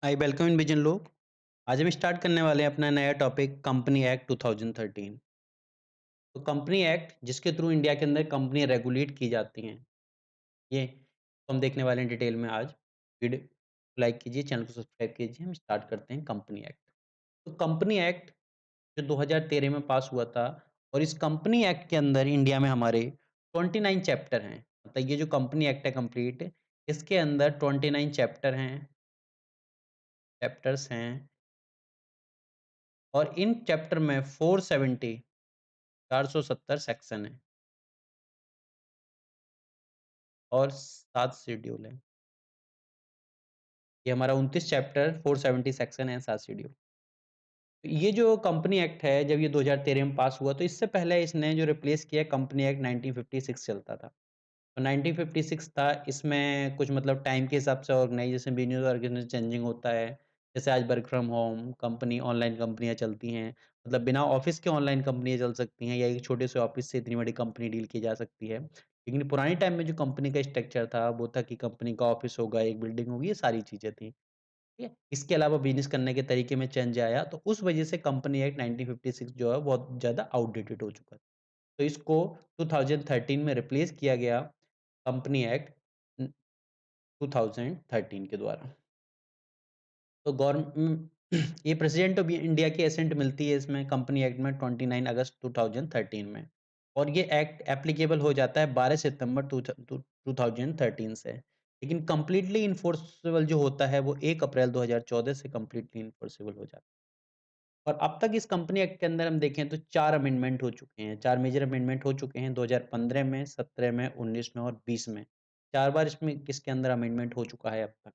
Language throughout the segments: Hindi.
आई वेलकम इन विजन लोग। आज हम स्टार्ट करने वाले हैं अपना नया टॉपिक कंपनी एक्ट 2013। तो कंपनी एक्ट जिसके थ्रू इंडिया के अंदर कंपनी रेगुलेट की जाती हैं, ये तो हम देखने वाले हैं डिटेल में आज। वीडियो लाइक कीजिए, चैनल को सब्सक्राइब कीजिए। हम स्टार्ट करते हैं कंपनी एक्ट। तो कंपनी एक्ट जो 2013 में पास हुआ था, और इस कंपनी एक्ट के अंदर इंडिया में हमारे 29 चैप्टर हैं। मतलब ये जो कंपनी एक्ट है कंप्लीट, इसके अंदर 29 चैप्टर्स हैं। और इन चैप्टर में 470 सेक्शन है और 7 शेड्यूल है। ये हमारा 29 चैप्टर 470 सेक्शन है, 7 शेड्यूल। ये जो कंपनी एक्ट है, जब ये 2013 में पास हुआ, तो इससे पहले इसने जो रिप्लेस किया कंपनी एक्ट 1956 चलता था। तो 1956 था, इसमें कुछ मतलब टाइम के हिसाब से ऑर्गेनाइजेशन, बिज़नेस ऑर्गेनाइजेशन चेंजिंग होता है। जैसे आज work from home company, online कंपनियाँ चलती हैं। मतलब बिना ऑफ़िस के ऑनलाइन कंपनियाँ चल सकती हैं, या एक छोटे से ऑफ़िस से इतनी बड़ी कंपनी डील की जा सकती है। लेकिन पुराने टाइम में जो कंपनी का स्ट्रक्चर था, वो था कि कंपनी का ऑफ़िस होगा, एक बिल्डिंग होगी, ये सारी चीज़ें थी। ठीक है? इसके अलावा बिज़नेस करने के तरीके में चेंज आया, तो उस वजह से कंपनी एक्ट 1956 जो है बहुत ज़्यादा आउटडेटेड हो चुका है। तो इसको 2013 में रिप्लेस किया गया कंपनी एक्ट 2013 के द्वारा। तो ये प्रेसिडेंट ऑफ इंडिया की असेंट मिलती है इसमें कंपनी एक्ट में 29 अगस्त 2013 में। और ये एक्ट एप्लीकेबल हो जाता है 12 सितंबर 2013 से। लेकिन कंप्लीटली इन्फोर्सेबल जो होता है वो 1 अप्रैल 2014 से कंप्लीटली इन्फोर्सेबल हो जाता है। और अब तक इस कंपनी एक्ट के अंदर हम देखें तो 4 अमेंडमेंट हो चुके हैं, 4 मेजर अमेंडमेंट हो चुके हैं 2015 में, 17 में, 19 में और 20 में। 4 बार इसमें इसके अंदर अमेंडमेंट हो चुका है अब तक।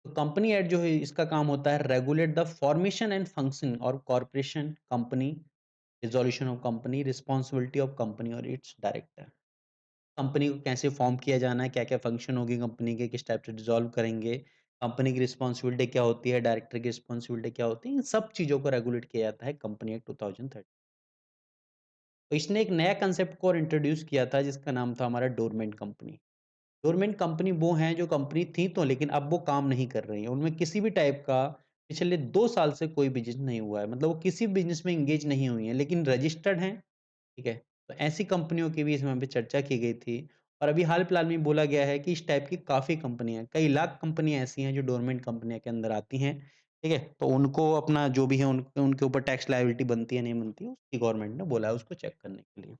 तो कंपनी एक्ट जो है इसका काम होता है regulate the formation and function और corporation company, resolution of company, responsibility of company और इट्स डायरेक्टर। कंपनी को कैसे फॉर्म किया जाना है, क्या-क्या फंक्शन होगी कंपनी के, किस टाइप से डिसॉल्व करेंगे, कंपनी की रिस्पांसिबिलिटी क्या होती है, डायरेक्टर की रिस्पांसिबिलिटी क्या होती है, इन सब चीज़ों को रेगुलेट किया जाता है कंपनी एक्ट 2013। तो इसने एक नया कांसेप्ट को और इंट्रोड्यूस किया था जिसका नाम था हमारा डोरमेंट कंपनी। डोरमेंट कंपनी वो हैं जो कंपनी थी तो, लेकिन अब वो काम नहीं कर रही हैं। उनमें किसी भी टाइप का पिछले 2 साल से कोई बिज़नेस नहीं हुआ है। मतलब वो किसी बिज़नेस में एंगेज नहीं हुई हैं, लेकिन रजिस्टर्ड हैं, ठीक है? तो ऐसी कंपनियों की भी इसमें पे चर्चा की गई थी। और अभी हाल-फिलहाल में बोला गया है कि इस टाइप की काफ़ी कंपनियाँ, कई लाख कंपनियाँ ऐसी हैं जो डोरमेंट कंपनियाँ के अंदर आती हैं, ठीक है? तो उनको अपना जो भी है उनके ऊपर टैक्स लायबिलिटी बनती है, नहीं बनती है, उसकी गवर्नमेंट ने बोला है उसको चेक करने के लिए।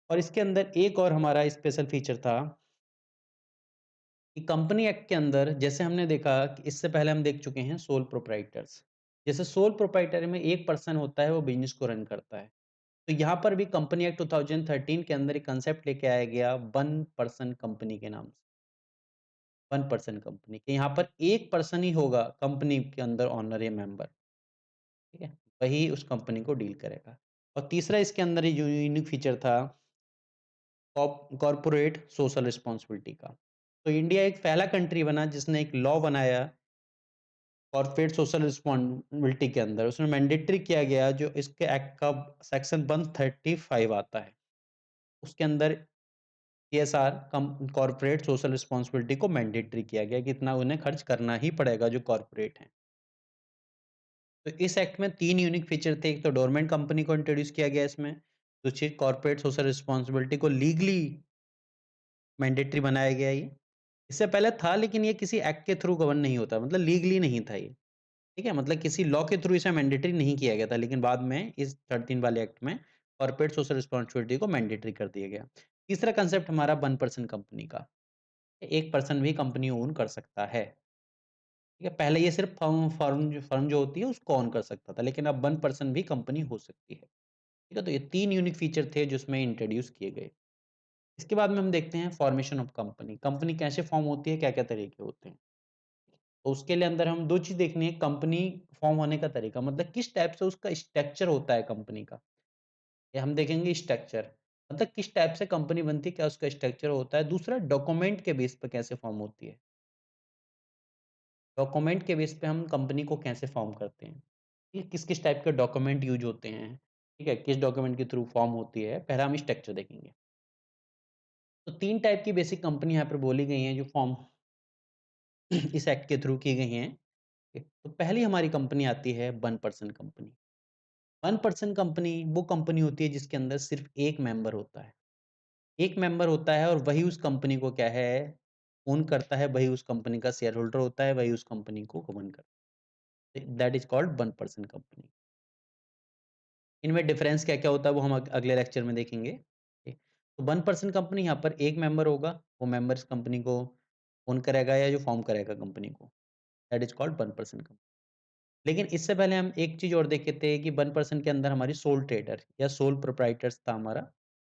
और इसके अंदर एक और हमारा स्पेशल फीचर था कि कंपनी एक्ट के अंदर, जैसे हमने देखा कि इससे पहले हम देख चुके हैं सोल प्रोप्राइटर्स। जैसे सोल प्रोप्राइटर में एक पर्सन होता है, वो बिज़नेस को रन करता है। तो यहाँ पर भी कंपनी एक्ट 2013 के अंदर एक कांसेप्ट लेके आया गया वन पर्सन कंपनी के नाम से। वन पर्सन कंपनी के यहाँ पर एक पर्सन ही होगा कंपनी के अंदर, ओनर या मेंबर, ठीक है? वही उस कंपनी को डील करेगा। और तीसरा इसके अंदर ये जो यूनिक फीचर था कॉर्पोरेट सोशल रिस्पॉन्सिबिलिटी का। तो इंडिया एक पहला कंट्री बना जिसने एक लॉ बनाया कॉर्पोरेट सोशल रिस्पॉन्सिबिलिटी के अंदर। उसमें मैंडेटरी किया गया, जो इसके एक्ट का सेक्शन 135 आता है। उसके अंदर सीएसआर कम कॉर्पोरेट सोशल रिस्पॉन्सिबिलिटी को मैंडेटरी किया गया कि इतना उन्हें खर्च करना ही पड़ेगा जो कॉर्पोरेट हैं। तो इस एक्ट में 3 यूनिक फीचर थे। एक तो डोरमेंट कंपनी को इंट्रोड्यूस किया गया इसमें। दूसरी कॉर्पोरेट सोशल रिस्पॉन्सिबिलिटी को लीगली मैंडेटरी बनाया गया ये। इससे पहले था, लेकिन ये किसी एक्ट के थ्रू गवर्न नहीं होता, मतलब लीगली नहीं था ये। ठीक है? मतलब किसी लॉ के थ्रू इसे मैंडेटरी नहीं किया गया था, लेकिन बाद में इस 13 वाले एक्ट में कॉर्पोरेट सोशल रिस्पॉन्सिबिलिटी को मैंडेटरी कर दिया गया। तीसरा कांसेप्ट हमारा वन पर्सन कंपनी का। एक पर्सन भी कंपनी ओन कर सकता है। ठीक है? पहले ये सिर्फ फर्म जो होती है उसको ओन कर सकता था, लेकिन अब वन पर्सन भी कंपनी हो सकती है। ठीक है? तो ये 3 यूनिक फीचर थे जो इसमें इंट्रोड्यूस किए गए। इसके बाद में हम देखते हैं फॉर्मेशन ऑफ कंपनी। कंपनी कैसे फॉर्म होती है, क्या-क्या तरीके होते हैं? तो उसके लिए अंदर हम 2 चीज़ देखनी है, कंपनी फॉर्म होने का तरीका, मतलब किस टाइप से उसका स्ट्रक्चर होता है कंपनी का। ये हम देखेंगे स्ट्रक्चर, मतलब किस टाइप से कंपनी बनती है, क्या उसका स्ट्रक्चर होता है। दूसरा डॉक्यूमेंट के बेस पे कैसे फॉर्म होती है। डॉक्यूमेंट के बेस पे हम कंपनी को कैसे फॉर्म करते हैं। ये किस-किस टाइप के डॉक्यूमेंट यूज़ होते हैं, ठीक है? किस डॉक्यूमेंट के थ्रू फॉर्म होती है, पहले हम स्ट्रक्चर देखेंगे। तो 3 टाइप की बेसिक कंपनी यहाँ पर बोली गई हैं जो फॉर्म इस एक्ट के थ्रू की गई हैं। तो पहली हमारी कंपनी आती है one person company. One person company वो कंपनी होती है जिसके अंदर सिर्फ एक मेंबर होता है। एक मेंबर होता है और वही उस कंपनी को क्या है, ओन करता है, वही उस कंपनी का शेयर होल्डर होता है, वही उस कंपनी को गवर्न करता है। That is called one person company. इनमें डिफरेंस क्या-क्या होता है वो हम अगले लेक्चर में देखेंगे। तो वन पर्सन कंपनी यहाँ पर एक मेंबर होगा, वो मेंबर इस कंपनी को ओन करेगा या जो फॉर्म करेगा कंपनी को, that is called one person company. लेकिन इससे पहले हम एक चीज़ और देखे थे कि वन पर्सन के अंदर हमारी सोल ट्रेडर या सोल प्रोप्राइटर्स था हमारा,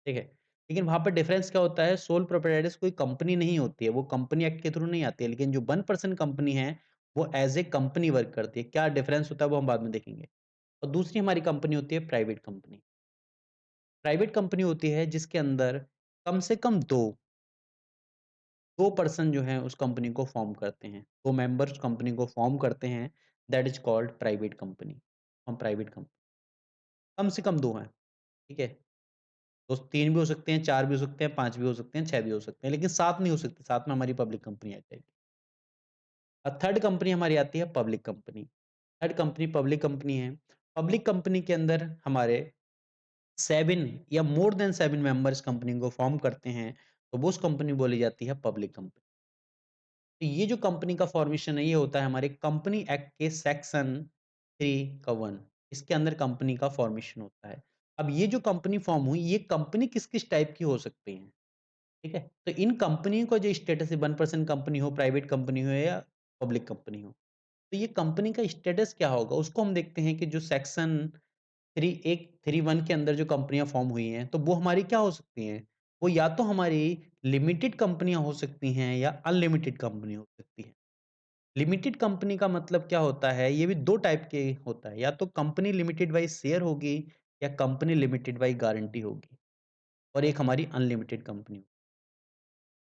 ठीक है? लेकिन वहाँ पर डिफरेंस क्या होता है, सोल प्रोप्राइटर्स कोई कंपनी नहीं होती है, वो कंपनी एक्ट के थ्रू नहीं आती है, लेकिन जो वन पर्सन कंपनी है, वो एज़ ए कंपनी वर्क करती है। क्या डिफरेंस होता है वो हम बाद में देखेंगे। और दूसरी हमारी कंपनी होती है प्राइवेट कंपनी। प्राइवेट कंपनी होती है जिसके अंदर कम से कम 2 पर्सन जो हैं उस कंपनी को फ़ॉर्म करते हैं। 2 मेंबर्स कंपनी को फ़ॉर्म करते हैं, that is called private company. हम प्राइवेट कंपनी कम से कम 2 हैं, ठीक है? तो 3 भी हो सकते हैं, 4 भी हो सकते हैं, 5 भी हो सकते हैं, 6 भी हो सकते हैं, लेकिन 7 नहीं हो सकते, 7 में हमारी पब्लिक कंपनी आ जाएगी। थर्ड कंपनी हमारी आती है public company. Third company public company है। पब्लिक कंपनी के अंदर हमारे 7 या मोर देन 7 मेंबर्स कंपनी को फ़ॉर्म करते हैं, तो वो उस कंपनी बोली जाती है पब्लिक कंपनी। तो ये जो कंपनी का फ़ॉर्मेशन है, ये होता है हमारे कंपनी एक्ट के सेक्शन 3 का 1, इसके अंदर कंपनी का फ़ॉर्मेशन होता है। अब ये जो कंपनी फ़ॉर्म हुई, ये कंपनी किस-किस टाइप की हो सकती हैं, ठीक है? तो इन कंपनियों का जो स्टेटस है, 1% कंपनी हो, प्राइवेट कंपनी हो या पब्लिक कंपनी हो, तो ये कंपनी का स्टेटस क्या होगा? उसको हम देखते हैं कि जो सेक्शन 31 के अंदर जो कंपनियाँ फ़ॉर्म हुई हैं, तो वो हमारी क्या हो सकती हैं? वो या तो हमारी लिमिटेड कंपनियाँ हो सकती हैं या अनलिमिटेड कंपनी हो सकती हैं। लिमिटेड कंपनी का मतलब क्या होता है? ये भी 2 टाइप के होता है, या तो कंपनी लिमिटेड बाय शेयर होगी या कंपनी लिमिटेड बाय गारंटी होगी और एक हमारी अनलिमिटेड कंपनी।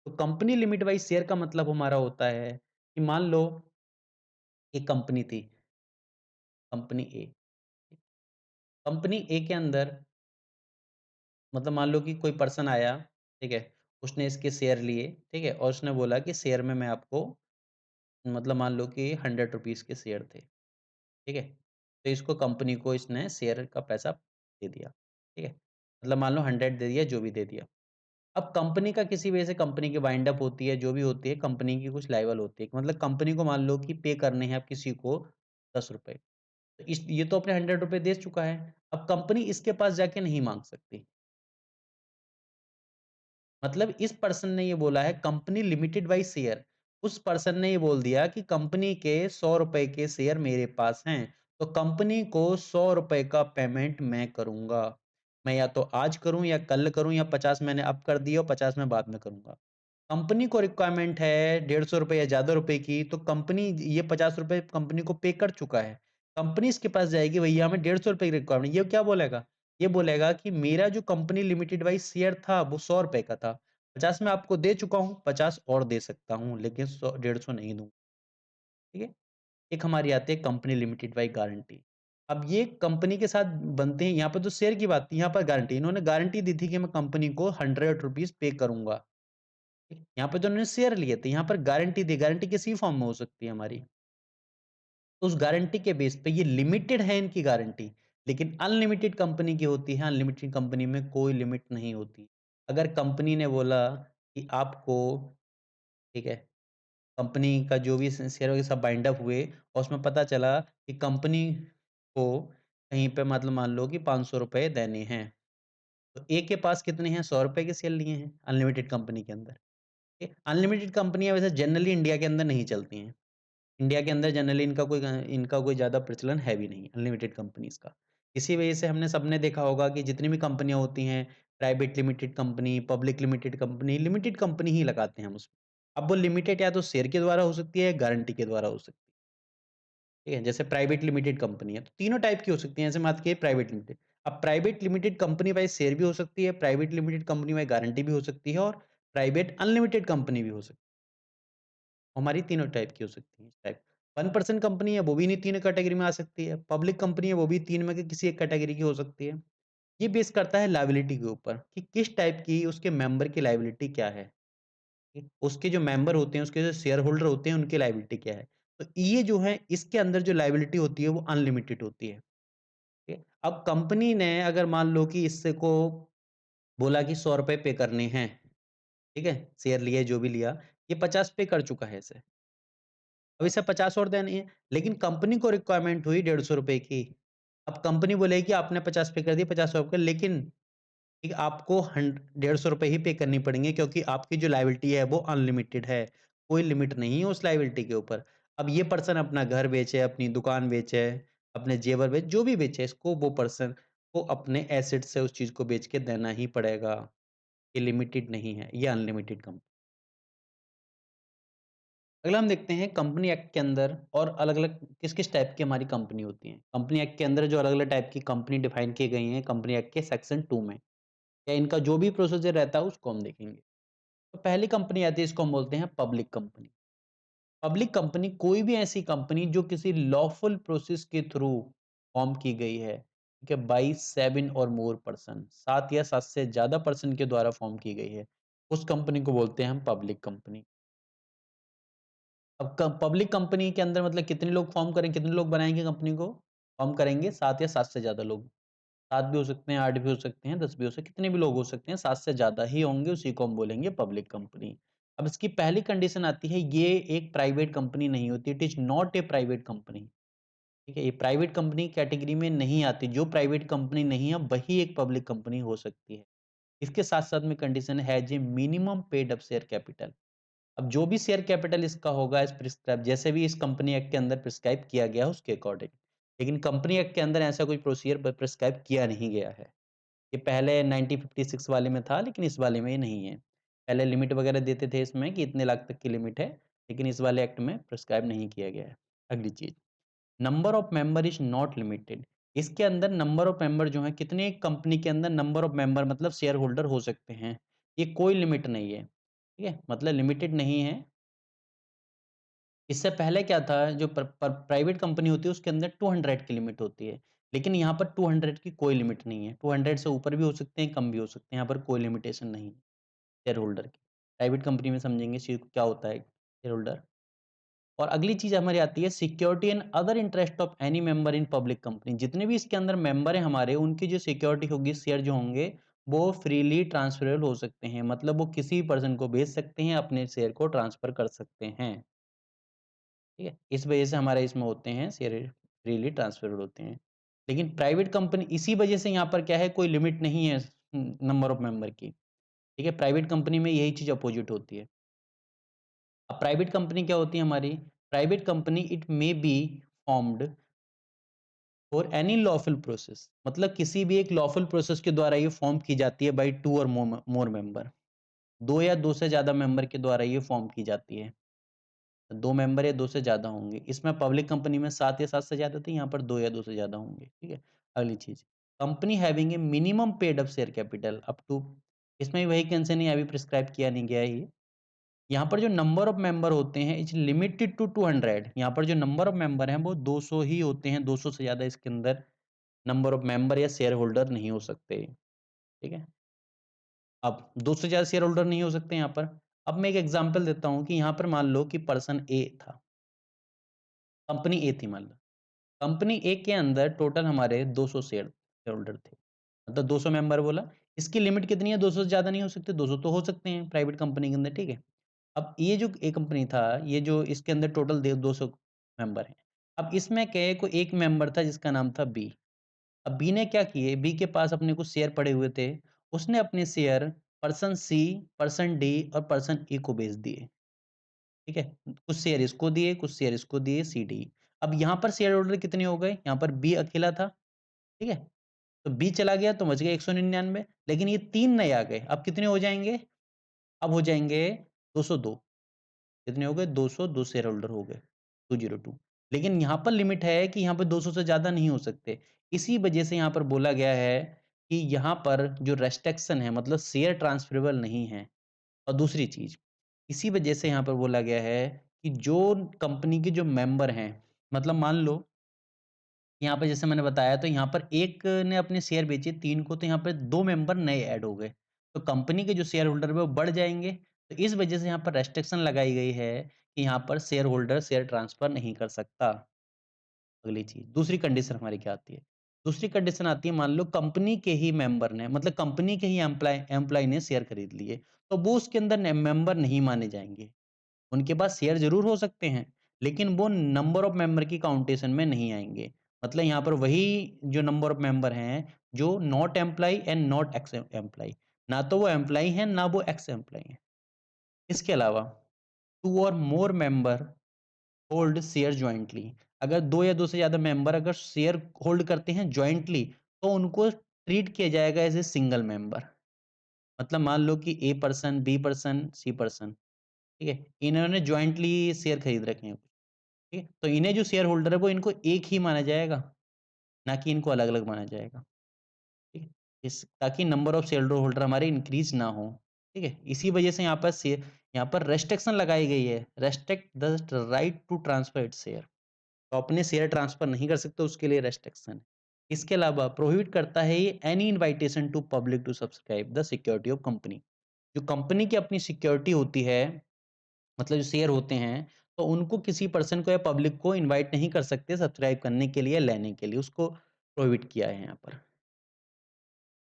तो कंपनी लिमिट बाय शेयर का मतलब हमारा होता है कि मान लो एक कंपनी थी, कंपनी ए। कंपनी ए के अंदर मतलब मान लो कि कोई पर्सन आया, ठीक है? उसने इसके शेयर लिए, ठीक है? और उसने बोला कि शेयर में मैं आपको मतलब मान लो कि ₹100 के शेयर थे, ठीक है? तो इसको कंपनी को इसने शेयर का पैसा दे दिया, ठीक है? मतलब मान लो 100 दे दिया, जो भी दे दिया। अब कंपनी का किसी वजह से कंपनी की वाइंड अप होती है, जो भी होती है, कंपनी की कुछ लायबल होती है। मतलब कंपनी को मान लो कि पे करने हैं अब किसी को ₹10, तो इस ये तो अपने ₹100 दे चुका है। अब कंपनी इसके पास जाके नहीं माँग सकती। मतलब इस पर्सन ने ये बोला है कंपनी लिमिटेड बाय शेयर। उस पर्सन ने ये बोल दिया कि कंपनी के ₹100 के शेयर मेरे पास हैं, तो कंपनी को ₹100 का पेमेंट मैं करूँगा। मैं या तो आज करूँ या कल करूँ या 50 मैंने अब कर दिए और 50 मैं बाद में करूँगा। कंपनी को रिक्वायरमेंट है ₹150 या ज़्यादा रुपए की, तो कंपनी ये ₹50 कंपनी को पे कर चुका है। कंपनी इसके पास जाएगी, भैया हमें ₹150 की रिक्वायरमेंट, ये क्या बोलेगा? ये बोलेगा कि मेरा जो कंपनी लिमिटेड बाय शेयर था वो ₹100 का था। 50 मैं आपको दे चुका हूँ, 50 और दे सकता हूँ, लेकिन 100 150 नहीं दूँगा, ठीक है? एक हमारी आती है कंपनी लिमिटेड बाय गारंटी। अब ये कंपनी के साथ बनते हैं, यहाँ पे तो शेयर की बात थी, यहाँ पर गारंटी। इन्होंने गारंटी दी थी कि मैं कंपनी को ₹100 पे करूँगा। यहाँ पे तो उन्होंने शेयर लिए थे, यहाँ पर गारंटी दी, गारंटी किसी फॉर्म में हो सकती है हमारी। तो उस गारंटी के बेस पे ये लिमिटेड है इनकी गारंटी, लेकिन अनलिमिटेड कंपनी की होती है, अनलिमिटेड कंपनी में कोई लिमिट नहीं होती। अगर कंपनी ने बोला कि आपको, ठीक है, कंपनी का जो भी शेयर होगे सब बाइंड अप हुए और उसमें पता चला कि कंपनी को कहीं पे मतलब मान लो कि ₹500 देने हैं, तो ए के पास कितने हैं? ₹100 के शेयर लिए हैं अनलिमिटेड कंपनी के अंदर। अनलिमिटेड कंपनियाँ वैसे जनरली इंडिया के अंदर नहीं चलती हैं। इंडिया के अंदर जनरली इनका कोई ज़्यादा प्रचलन है भी नहीं अनलिमिटेड कंपनीज़ का। इसी वजह से हमने सबने देखा होगा कि जितनी भी कंपनियाँ होती हैं, private limited company, public limited company ही लगाते हैं हम उसमें। अब वो लिमिटेड या तो शेयर के द्वारा हो सकती है या गारंटी के द्वारा हो सकती है। ठीक है? जैसे प्राइवेट लिमिटेड कंपनी है, तो तीनों टाइप की हो सकती हैं, जैसे बात की प्राइवेट लिमिटेड। अब private limited company by share भी हो सकती है, private limited company by guarantee भी हो सकती है और प्राइवेट अनलिमिटेड कंपनी भी हो सकती है। हमारी तीनों टाइप की हो सकती है, टाइप। 1% कंपनी है, वो भी इन्हीं तीनों कैटेगरी में आ सकती है। पब्लिक कंपनी है, वो भी 3 में से किसी एक कैटेगरी की हो सकती है। ये बेस करता है लायबिलिटी के ऊपर कि किस टाइप की उसके मेंबर की लायबिलिटी क्या है। ठीक, उसके जो मेंबर होते हैं, उसके जो शेयर होल्डर होते हैं, उनकी लायबिलिटी क्या है। तो ये जो है, इसके अंदर जो लायबिलिटी होती है, वो अनलिमिटेड होती है। ठीक है? अब कंपनी ने अगर मान लो कि इससे को बोला कि ₹100 पे करने हैं, ठीक है? शेयर लिया, जो भी लिया, ये 50 पे कर चुका है इसे। अब इसे 50 और देने हैं, लेकिन कंपनी को रिक्वायरमेंट हुई ₹150 की। अब कंपनी बोलेगी आपने 50 पे कर दिए, 50 आपका, लेकिन ठीक है, आपको ₹150 ही पे करनी पड़ेंगे, क्योंकि आपकी जो लायबिलिटी है वो अनलिमिटेड है। कोई लिमिट नहीं है उस लायबिलिटी के ऊपर। अब ये पर्सन अपना घर बेचे, अपनी दुकान बेचे, अपने जेवर बेचे, जो भी बेचे, इसको वो पर्सन को अपने एसेट से उस चीज़ को बेच के देना ही पड़ेगा। ये लिमिटेड नहीं है, ये अनलिमिटेड अगला हम देखते हैं कंपनी एक्ट के अंदर और अलग-अलग किस-किस टाइप की हमारी कंपनी होती हैं। कंपनी एक्ट के अंदर जो अलग-अलग टाइप की कंपनी डिफाइन की गई हैं कंपनी एक्ट के सेक्शन 2 में, या इनका जो भी प्रोसीजर रहता है उसको हम देखेंगे। तो पहली कंपनी आती है, इसको हम बोलते हैं पब्लिक कंपनी। पब्लिक कंपनी कोई भी ऐसी कंपनी जो किसी लॉफुल प्रोसेस के थ्रू फॉर्म की गई है, ठीक है, बाय 7 और मोर पर्सन, 7 या 7 से ज़्यादा पर्सन के द्वारा फॉर्म की गई है, उस कंपनी को बोलते हैं हम पब्लिक कंपनी। अब पब्लिक कंपनी के अंदर मतलब कितने लोग फॉर्म करेंगे, कितने लोग बनाएंगे कंपनी को, फॉर्म करेंगे 7 या 7 से ज़्यादा लोग। 7 भी हो सकते हैं, 8 भी हो सकते हैं, 10 भी हो सकते हैं, कितने भी लोग हो सकते हैं, 7 से ज़्यादा ही होंगे, उसी को हम बोलेंगे पब्लिक कंपनी। अब इसकी पहली कंडीशन आती है, ये एक प्राइवेट कंपनी नहीं होती, it is not a private company. ठीक है, ये प्राइवेट कंपनी कैटेगरी में नहीं आती, जो प्राइवेट कंपनी नहीं है वही एक पब्लिक कंपनी हो सकती है। इसके साथ-साथ में कंडीशन है जे minimum paid up share capital. अब जो भी शेयर कैपिटल इसका होगा एज़ प्रिस्क्राइब, जैसे भी इस कंपनी एक्ट के अंदर प्रिस्क्राइब किया गया है उसके अकॉर्डिंग। लेकिन कंपनी एक्ट के अंदर ऐसा कोई प्रोसीजर प्रिस्क्राइब किया नहीं गया है। ये पहले 1956 वाले में था, लेकिन इस वाले में ये नहीं है। पहले लिमिट वगैरह देते थे इसमें कि इतने लाख तक की लिमिट है, लेकिन इस वाले एक्ट में प्रिस्क्राइब नहीं किया गया है। अगली चीज़, number of member is not limited. इसके अंदर नंबर ऑफ मेंबर जो हैं, कितने कंपनी के अंदर नंबर ऑफ मेंबर मतलब शेयर होल्डर हो सकते हैं, ये कोई लिमिट नहीं है। ठीक है? मतलब लिमिटेड नहीं है। इससे पहले क्या था, जो प्राइवेट कंपनी होती है उसके अंदर 200 की लिमिट होती है। लेकिन यहाँ पर 200 की कोई लिमिट नहीं है। 200 से ऊपर भी हो सकते हैं, कम भी हो सकते हैं। यहाँ पर कोई लिमिटेशन नहीं है शेयर होल्डर की। प्राइवेट कंपनी में समझेंगे इस चीज़ को क्या होता है शेयर होल्डर। और अगली चीज़ हमारी आती है security and other interest of any member in public company. जितने भी इसके अंदर मेंबर हैं हमारे, उनकी जो सिक्योरिटी होगी, शेयर जो होंगे, वो फ्रीली ट्रांसफरेबल हो सकते हैं। मतलब वो किसी भी पर्सन को बेच सकते हैं, अपने शेयर को ट्रांसफर कर सकते हैं। ठीक है? इस वजह से हमारे इसमें होते हैं शेयर फ्रीली ट्रांसफर्ड होते हैं। लेकिन प्राइवेट कंपनी इसी वजह से यहाँ पर क्या है, कोई लिमिट नहीं है नंबर ऑफ मेंबर की। ठीक है? प्राइवेट कंपनी में यही चीज़ अपोजिट होती है। अब प्राइवेट कंपनी क्या होती है हमारी? Private company it may be formed for any lawful process, मतलब किसी भी एक लॉफुल प्रोसेस के द्वारा ये फॉर्म की जाती है बाय 2 और मोर मेंबर। 2 या 2 से ज़्यादा मेंबर के द्वारा ये फॉर्म की जाती है। 2 मेंबर या 2 से ज़्यादा होंगे। इसमें पब्लिक कंपनी में 7 या 7 से ज़्यादा थे, यहाँ पर 2 या 2 से ज़्यादा होंगे, ठीक है? अगली चीज़, company having a minimum paid up share capital up to, इसमें भी वही कंसर्न है, अभी प्रिस्क्राइब किया नहीं गया है ये। यहाँ पर जो नंबर ऑफ मेंबर होते हैं इट्स लिमिटेड टू 200। यहाँ पर जो नंबर ऑफ मेंबर हैं वो 200 ही होते हैं, 200 से ज़्यादा इसके अंदर नंबर ऑफ मेंबर या शेयर होल्डर नहीं हो सकते, ठीक है? अब 2 से ज़्यादा शेयर होल्डर नहीं हो सकते यहाँ पर। अब मैं एक एग्ज़ाम्पल देता हूँ कि यहाँ पर मान लो कि पर्सन ए था, कंपनी ए थी मान लो। कंपनी ए के अंदर टोटल हमारे 200 शेयर होल्डर थे। मतलब 200 मेंबर बोला, इसकी लिमिट कितनी है? 200 से ज़्यादा नहीं हो सकते, 200 तो हो सकते हैं प्राइवेट कंपनी के अंदर, ठीक है? अब ये जो ए कंपनी था, ये जो इसके अंदर टोटल दे 200 मेंबर हैं। अब इसमें क्या है, कोई एक मेंबर था जिसका नाम था बी। अब बी ने क्या किए, बी के पास अपने कुछ शेयर पड़े हुए थे, उसने अपने share person C, person D और पर्सन ई को बेच दिए। ठीक है? कुछ शेयर इसको दिए, कुछ शेयर इसको दिए, सी, डी। अब यहाँ पर शेयर होल्डर कितने हो गए? यहाँ पर बी अकेला था, ठीक है? तो बी चला गया तो बच गए 199, लेकिन ये 3 नए आ गए। अब कितने हो जाएँगे? अब हो जाएँगे 202। कितने हो गए? 202 शेयर होल्डर हो गए, 202। लेकिन यहाँ पर लिमिट है कि यहाँ पे 200 से ज़्यादा नहीं हो सकते। इसी वजह से यहाँ पर बोला गया है कि यहाँ पर जो रिस्ट्रिक्शन है, मतलब शेयर ट्रांसफरेबल नहीं है। और दूसरी चीज़, इसी वजह से यहाँ पर बोला गया है कि जो कंपनी के जो मेंबर हैं, मतलब मान लो यहाँ पे जैसे मैंने बताया, तो यहाँ पर एक ने अपने शेयर बेचे 3 को, तो यहाँ पे 2 मेंबर नए ऐड हो गए। तो कंपनी के जो शेयर होल्डर हैं वो बढ़ जाएँगे, तो इस वजह से यहाँ पर रेस्ट्रिक्शन लगाई गई है कि यहाँ पर शेयर होल्डर शेयर ट्रांसफ़र नहीं कर सकता। अगली चीज़, दूसरी कंडीशन हमारी क्या आती है? दूसरी कंडीशन आती है मान लो कंपनी के ही मेंबर ने मतलब कंपनी के ही एम्प्लॉयी ने शेयर खरीद लिए, तो वो उसके अंदर ने मेंबर नहीं माने जाएँगे। उनके पास शेयर ज़रूर हो सकते हैं, लेकिन वो नंबर ऑफ मेंबर की काउंटेशन में नहीं आएँगे। मतलब यहाँ पर वही जो नंबर ऑफ मेंबर हैं, जो not employee and not x employee. ना तो वो एम्प्लॉयी हैं, ना वो एक्स एम्प्लॉयी हैं। इसके अलावा 2 और मोर मेंबर होल्ड शेयर जॉइंटली। अगर 2 या 2 से ज़्यादा मेंबर अगर शेयर होल्ड करते हैं जॉइंटली, तो उनको ट्रीट किया जाएगा एज़ ए सिंगल मेंबर। मतलब मान लो कि A person, B person, C person, ठीक है? इन्होंने जॉइंटली शेयर खरीद रखे हैं, ठीक है? तो इन्हें जो शेयर होल्डर है वो इनको एक ही माना जाएगा, ना कि इनको अलग-अलग माना जाएगा, ठीक है? इस ताकि नंबर ऑफ शेयर होल्डर हमारे इंक्रीज़ ना हो, ठीक है? इसी वजह से यहाँ पर रेस्ट्रिक्शन लगाई गई है, restrict the right to transfer its share. तो अपने शेयर ट्रांसफर नहीं कर सकते उसके लिए रेस्ट्रिक्शन है। इसके अलावा प्रोहिबिट करता है ये any invitation to public to subscribe the security of company. जो कंपनी की अपनी सिक्योरिटी होती है, मतलब जो शेयर होते हैं, तो उनको किसी पर्सन को या पब्लिक को इनवाइट नहीं कर सकते सब्सक्राइब करने के लिए, लेने के लिए, उसको प्रोहिबिट किया है यहाँ पर।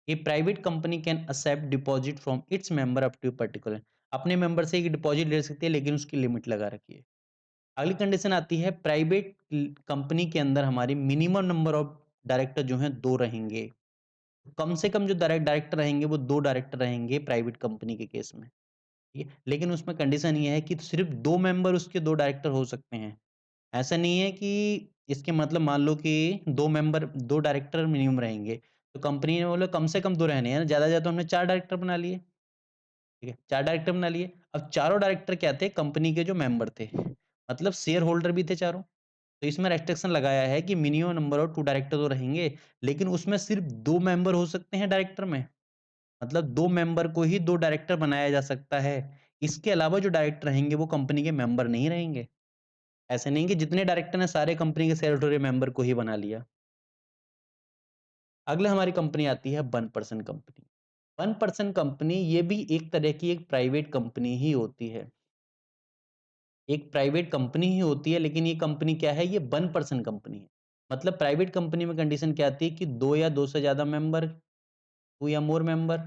A private company can accept deposit from its member up to particular. अपने मेंबर से एक डिपॉजिट ले सकती है लेकिन उसकी लिमिट लगा रखी है। अगली कंडीशन आती है प्राइवेट कंपनी के अंदर हमारी मिनिमम नंबर ऑफ डायरेक्टर जो हैं 2 रहेंगे। कम से कम जो डायरेक्टर रहेंगे वो 2 डायरेक्टर रहेंगे प्राइवेट कंपनी के केस में, ठीक है? लेकिन उसमें कंडीशन ये है कि सिर्फ़ 2 मेंबर उसके 2 डायरेक्टर हो सकते हैं। ऐसा नहीं है कि इसके मतलब मान लो कि 2 मेंबर 2 डायरेक्टर मिनिमम रहेंगे, तो कंपनी ने बोला कम से कम 2 रहने हैं ना, ज़्यादा से ज़्यादा हमने 4 डायरेक्टर बना लिए, ठीक है? 4 डायरेक्टर बना लिए। अब चारों डायरेक्टर क्या थे? कंपनी के जो मेंबर थे, मतलब शेयर होल्डर भी थे चारों। तो इसमें रेस्ट्रिक्शन लगाया है कि मिनिमम नंबर ऑफ 2 डायरेक्टर तो रहेंगे, लेकिन उसमें सिर्फ़ 2 मेंबर हो सकते हैं डायरेक्टर में। मतलब 2 मेंबर को ही 2 डायरेक्टर बनाया जा सकता है। इसके अलावा जो डायरेक्टर रहेंगे वो कंपनी के मेंबर नहीं रहेंगे। ऐसे नहीं कि जितने डायरेक्टर हैं सारे कंपनी के शेयर होल्डर मेंबर को ही बना लिया। अगला हमारी कंपनी आती है one person company. One person company ये भी एक तरह की एक प्राइवेट कंपनी ही होती है। एक प्राइवेट कंपनी ही होती है लेकिन ये कंपनी क्या है? ये वन पर्सन कंपनी है। मतलब प्राइवेट कंपनी में कंडीशन क्या आती है कि 2 या 2 से ज़्यादा मेंबर, 2 या मोर मेंबर।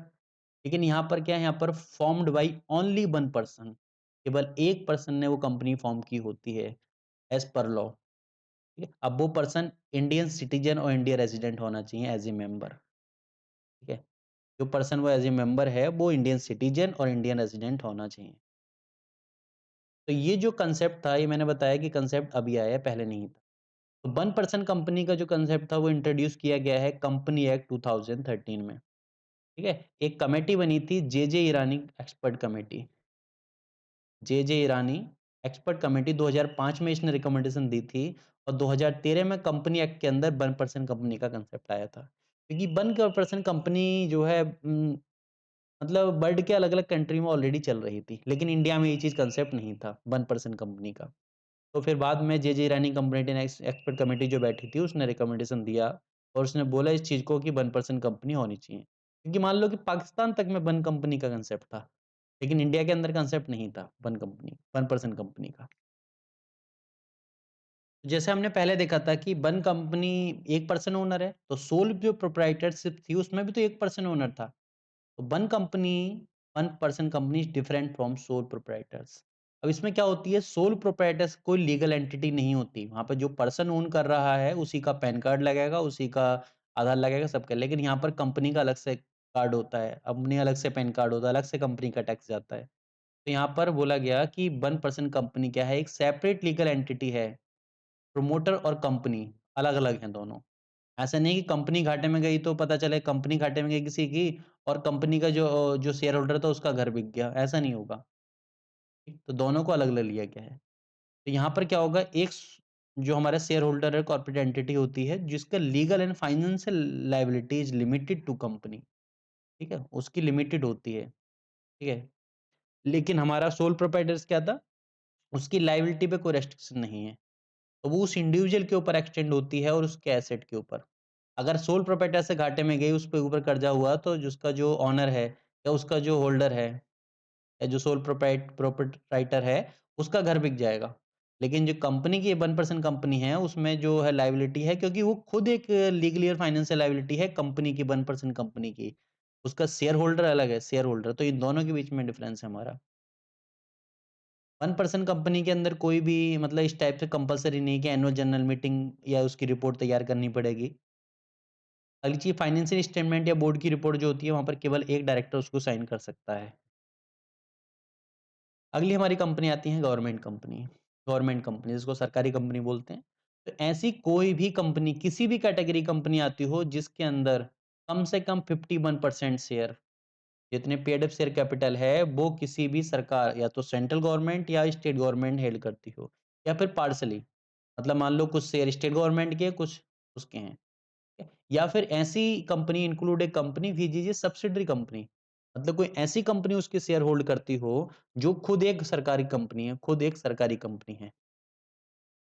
लेकिन यहाँ पर क्या है? यहाँ पर formed by only one person. केवल एक पर्सन ने वो कंपनी फॉर्म की होती है एज़ पर लॉ, ठीक है? अब वो पर्सन इंडियन सिटीज़न और इंडिया रेज़िडेंट होना चाहिए एज़ ए मेंबर, ठीक है? जो पर्सन वो एज़ ए मेंबर है वो इंडियन सिटीज़न और इंडियन रेज़िडेंट होना चाहिए। तो ये जो कांसेप्ट था ये मैंने बताया कि कांसेप्ट अभी आया है, पहले नहीं था। तो वन पर्सन कंपनी का जो कांसेप्ट था वो इंट्रोड्यूस किया गया है कंपनी एक्ट 2013 में, ठीक है? एक कमेटी बनी थी जे ईरानी एक्सपर्ट कमेटी। जे ईरानी एक्सपर्ट कमेटी 2005 में इसने रिकमेंडेशन दी थी और 2013 में कंपनी एक्ट के अंदर वन पर्सन कंपनी का कांसेप्ट आया था। क्योंकि वन पर्सन कंपनी जो है मतलब वर्ल्ड के अलग-अलग कंट्री में ऑलरेडी चल रही थी, लेकिन इंडिया में ये चीज़ कांसेप्ट नहीं था वन पर्सन कंपनी का। तो फिर बाद में जे ईरानी कंपनी ने एक्सपर्ट कमेटी जो बैठी थी उसने रिकमेंडेशन दिया और उसने बोला इस चीज़ को कि वन पर्सन कंपनी होनी चाहिए। क्योंकि मान लो कि पाकिस्तान तक में वन कंपनी का कांसेप्ट था, लेकिन इंडिया के अंदर कांसेप्ट नहीं था वन पर्सन कंपनी का। जैसे हमने पहले देखा था कि वन कंपनी एक पर्सन ओनर है, तो सोल जो प्रोप्राइटरशिप थी उसमें भी तो एक पर्सन ओनर था। तो one person company is different from sole proprietors. अब इसमें क्या होती है सोल प्रोप्राइटर्स कोई लीगल एंटिटी नहीं होती, वहां पे जो पर्सन ओन कर रहा है उसी का पैन कार्ड लगेगा, उसी का आधार लगेगा, सबका। लेकिन यहाँ पर कंपनी का अलग से कार्ड होता है, अपने अलग से पैन कार्ड होता है, अलग से कंपनी का टैक्स जाता है। तो यहाँ पर बोला गया कि वन पर्सन कंपनी क्या है, एक सेपरेट लीगल एंटिटी है। प्रोमोटर और कंपनी अलग-अलग हैं दोनों। ऐसा नहीं कि कंपनी घाटे में गई तो पता चले कंपनी घाटे में गई किसी की और कंपनी का जो शेयर होल्डर था उसका घर बिक गया, ऐसा नहीं होगा। ठीक, तो दोनों को अलग-अलग लिया गया है। तो यहाँ पर क्या होगा जो हमारा शेयर होल्डर है कॉर्पोरेट एंटिटी होती है जिसका legal and financial liability is limited to company, ठीक है? उसकी लिमिटेड होती है, ठीक है? लेकिन हमारा सोल प्रोप्राइटर्स क्या था? उसकी लायबिलिटी पे कोई रेस्ट्रिक्शन नहीं है। तो वो उस इंडिविजुअल के ऊपर एक्सटेंड होती है और उसके एसेट के ऊपर। अगर सोल प्रोप्राइटर से घाटे में गई, उसपे ऊपर कर्जा हुआ तो जिसका जो ओनर है या उसका जो होल्डर है, या जो सोल प्रोप्राइटर है, उसका घर बिक जाएगा। लेकिन जो कंपनी की 1% कंपनी है, उसमें जो है लायबिलिटी है, क्योंकि वो खुद एक लीगली और फाइनेंशियल लायबिलिटी है कंपनी की, 1% कंपनी की। उसका शेयर होल्डर अलग है, शेयर होल्डर। तो इन दोनों के बीच में डिफरेंस है हमारा। 1% कंपनी के अंदर कोई भी मतलब इस टाइप से कंपल्सरी नहीं कि एनुअल जनरल मीटिंग या उसकी रिपोर्ट तैयार करनी पड़ेगी। अगली चीज़, फाइनेंशियल स्टेटमेंट या बोर्ड की रिपोर्ट जो होती है, वहाँ पर केवल एक डायरेक्टर उसको साइन कर सकता है। अगली हमारी कंपनी आती है गवर्नमेंट कंपनी। गवर्नमेंट कंपनी जिसको सरकारी कंपनी बोलते हैं। तो ऐसी कोई भी कंपनी, किसी भी कैटेगरी कंपनी आती हो जिसके अंदर कम से कम 51% शेयर, जितने पेड अप शेयर कैपिटल है, वो किसी भी सरकार या तो सेंट्रल गवर्नमेंट या स्टेट गवर्नमेंट हेल्ड करती हो, या फिर पार्सली, मतलब मान लो कुछ शेयर स्टेट गवर्नमेंट के, कुछ उसके हैं। या फिर ऐसी कंपनी इंक्लूड ए कंपनी वीजीजी सब्सिडरी कंपनी, मतलब कोई ऐसी कंपनी उसके शेयर होल्ड करती हो जो खुद एक सरकारी कंपनी है, खुद एक सरकारी कंपनी है।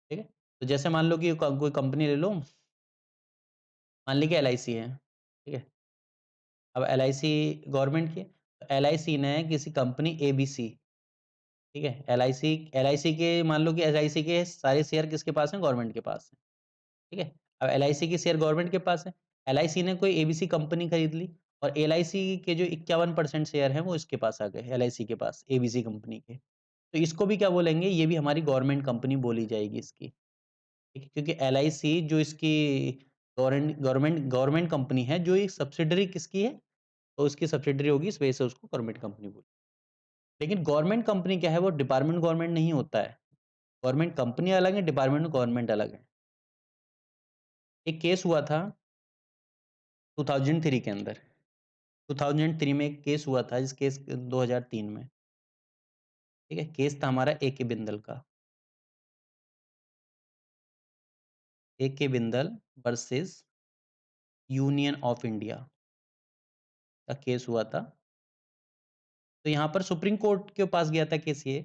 ठीक है? तो जैसे मान लो कि कोई कंपनी ले लो, मान ली कि एलआईसी है। ठीक है? अब एलआईसी गवर्नमेंट की है, तो एलआईसी ने किसी कंपनी एबीसी, ठीक है, एलआईसी एलआईसी के, मान लो कि एलआईसी के सारे शेयर किसके पास हैं? गवर्नमेंट के पास है। ठीक है? अब एलआईसी के शेयर गवर्नमेंट के पास है। एलआईसी ने कोई एबीसी कंपनी खरीद ली, और एलआईसी के जो 51% शेयर हैं, वो इसके पास आ गए, एलआईसी के पास, एबीसी कंपनी के। तो इसको भी क्या बोलेंगे? ये भी हमारी गवर्नमेंट कंपनी बोली जाएगी इसकी। ठीक है? क्योंकि एलआईसी जो इसकी गवर्नमेंट गवर्नमेंट कंपनी है, जो एक सब्सिडरी किसकी है? तो उसकी सब्सिडरी होगी, इस वजह से उसको गवर्नमेंट कंपनी बोली। लेकिन गवर्नमेंट कंपनी क्या है? वो डिपार्टमेंट गवर्नमेंट नहीं होता है। गवर्नमेंट कंपनी अलग है, डिपार्टमेंट गवर्नमेंट अलग है। एक केस हुआ था 2003 के अंदर। 2003 में एक केस हुआ था, इस केस 2003 में, ठीक है? केस था हमारा एके बिंदल का। AK Bindal versus Union of India का केस हुआ था। तो यहाँ पर सुप्रीम कोर्ट के पास गया था केस ये।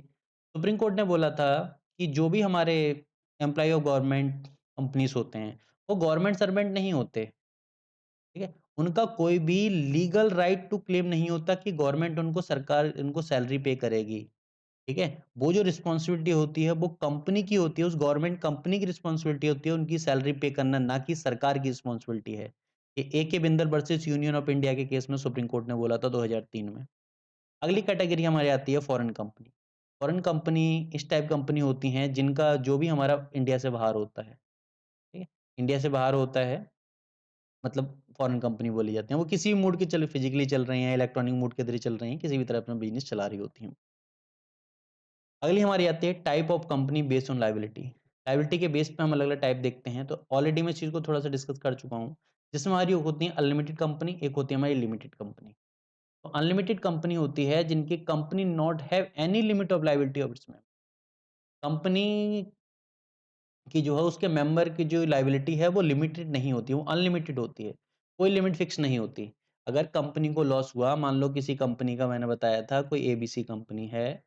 सुप्रीम कोर्ट ने बोला था कि जो भी हमारे एम्प्लॉय ऑफ गवर्नमेंट कंपनीज होते हैं, वो गवर्नमेंट सर्वेंट नहीं होते। ठीक है? उनका कोई भी लीगल राइट टू क्लेम नहीं होता कि गवर्नमेंट उनको, सरकार उनको सैलरी पे करेगी। ठीक है? वो जो रिस्पॉन्सिबिलिटी होती है, वो कंपनी की होती है, उस गवर्नमेंट कंपनी की रिस्पॉन्सिबिलिटी होती है उनकी सैलरी पे करना, ना कि सरकार की रिस्पॉन्सिबिलिटी है। ये AK Bindal versus Union of India के केस में सुप्रीम कोर्ट ने बोला था 2003 में। अगली कैटेगरी हमारी आती है फॉरेन कंपनी। फॉरेन कंपनी इस टाइप कंपनी होती हैं जिनका जो भी हमारा इंडिया से बाहर होता है, ठीक है? इंडिया से बाहर होता है, मतलब फॉरेन कंपनी बोली जाती है। वो किसी भी मोड के चल फिजिकली चल रही हैं, इलेक्ट्रॉनिक मोड के ज़रिए चल रही हैं, किसी भी तरह अपना बिज़नेस चला रही होती हैं। अगली हमारी आती है type of company based on liability. Liability के बेस पे हम अलग-अलग टाइप देखते हैं, तो ऑलरेडी मैं इस चीज़ को थोड़ा-सा डिस्कस कर चुका हूँ। जिसमें हमारी एक होती है अनलिमिटेड कंपनी, एक होती है हमारी लिमिटेड कंपनी। तो अनलिमिटेड कंपनी होती है जिनकी company not have any limit of liability of its member. Company की जो है उसके मेंबर की जो लायबिलिटी है वो लिमिटेड नहीं होती, वो अनलिमिटेड होती है। कोई लिमिट फिक्स नहीं होती। अगर कंपनी को लॉस हुआ, मान लो किसी कंपनी का मैंने बताया था कोई एबीसी कंपनी है,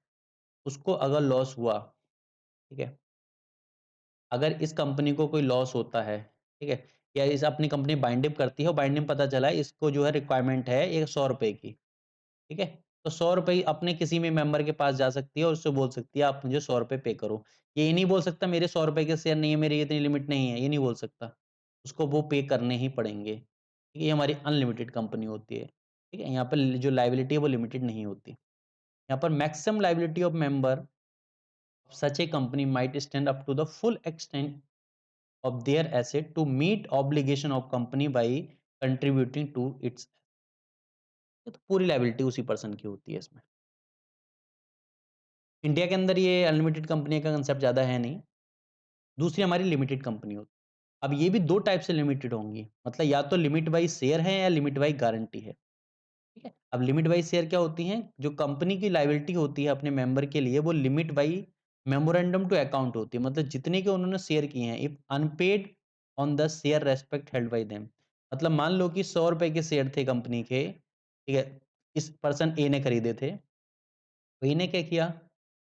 उसको अगर लॉस हुआ, ठीक है? अगर इस कंपनी को कोई लॉस होता है, ठीक है? या इस अपनी कंपनी बाइंड अप करती है और बाइंड में पता चला इसको जो है रिक्वायरमेंट है ये ₹100 की, ठीक है? तो ₹100 अपने किसी भी मेंबर के पास जा सकती है और उससे बोल सकती है आप मुझे ₹100 पे करो। ये नहीं बोल सकता मेरे ₹100 के शेयर नहीं है, मेरी इतनी लिमिट नहीं है, ये नहीं बोल सकता। उसको वो पे करने ही पड़ेंगे। ये हमारी अनलिमिटेड कंपनी होती है, ठीक है? यहाँ पर जो लायबिलिटी है वो लिमिटेड नहीं होती। यहाँ पर maximum liability of member such a company might stand up to the full extent of their asset to meet obligation of company by contributing to its, तो पूरी लायबिलिटी उसी पर्सन की होती है इसमें। इंडिया के अंदर ये अनलिमिटेड कंपनी का कंसेप्ट ज़्यादा है नहीं। दूसरी हमारी लिमिटेड कंपनी होती है। अब ये भी 2 टाइप से लिमिटेड होंगी, मतलब या तो लिमिट बाय शेयर है या लिमिट बाय गारंटी है। ठीक है? अब लिमिट बाय शेयर क्या होती हैं? जो कंपनी की लायबिलिटी होती है अपने मेंबर के लिए, वो limit by memorandum to account होती है। मतलब जितने के उन्होंने शेयर किए हैं, if unpaid on the share respect held by them. मतलब मान लो कि ₹100 के शेयर थे कंपनी के, ठीक है? इस पर्सन ए ने खरीदे थे, तो ए ने क्या किया?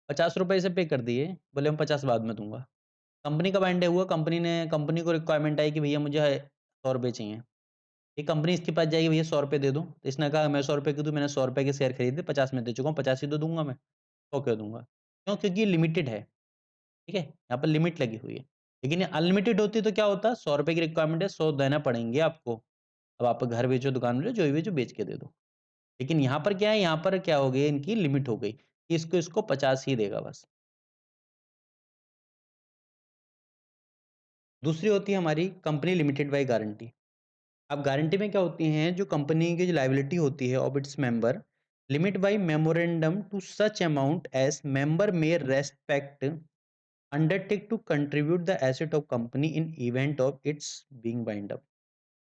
₹50 से पे कर दिए, बोले मैं 50 बाद में दूँगा। कंपनी का बाइंड हुआ, कंपनी को रिक्वायरमेंट आई कि भैया मुझे ₹100 चाहिए। ये कंपनी इसके पास जाएगी, भैया 100 रुपए दे दो, तो इसने कहा मैं 100 रुपए की दूं, मैंने 100 रुपए के शेयर खरीदे, 50 में दे चुका हूँ, 50 ही तो दूंगा मैं, 100 क्यों दूंगा? क्यों? क्योंकि ये लिमिटेड है, ठीक है, यहाँ पर लिमिट लगी हुई है। लेकिन ये अनलिमिटेड होती तो क्या होता, 100 रुपए की रिक्वायरमेंट है, 100 देना पड़ेंगे आपको। अब आप घर बेचो, दुकान बेचो, जो भी बेचो, बेच के दे दो। लेकिन यहाँ पर क्या है, यहाँ पर क्या हो गई, इनकी लिमिट हो गई कि इसको इसको 50 ही देगा बस। दूसरी होती है हमारी कंपनी लिमिटेड बाय गारंटी। अब गारंटी में क्या होती हैं, जो कंपनी की जो लायबिलिटी होती है of its member, limit by memorandum to such amount as member में respect undertake to contribute the asset of company in event of its being wind up.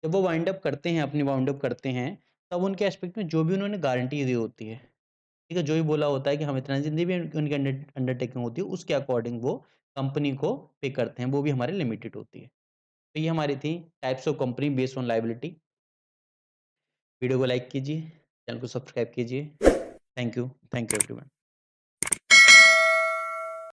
जब वो वाइंड अप करते हैं, अपनी वाइंड अप करते हैं, तब उनके एस्पेक्ट में जो भी उन्होंने गारंटी दी होती है, ठीक है, जो भी बोला होता है कि हम इतना, जितनी भी उनकी अंडरटेकिंग होती है, उसके अकॉर्डिंग वो कंपनी को पे करते हैं, वो भी हमारे लिमिटेड होती है। तो ये हमारी थी types of company based on liability. Video को लाइक कीजिए, चैनल को सब्सक्राइब कीजिए। Thank you everyone.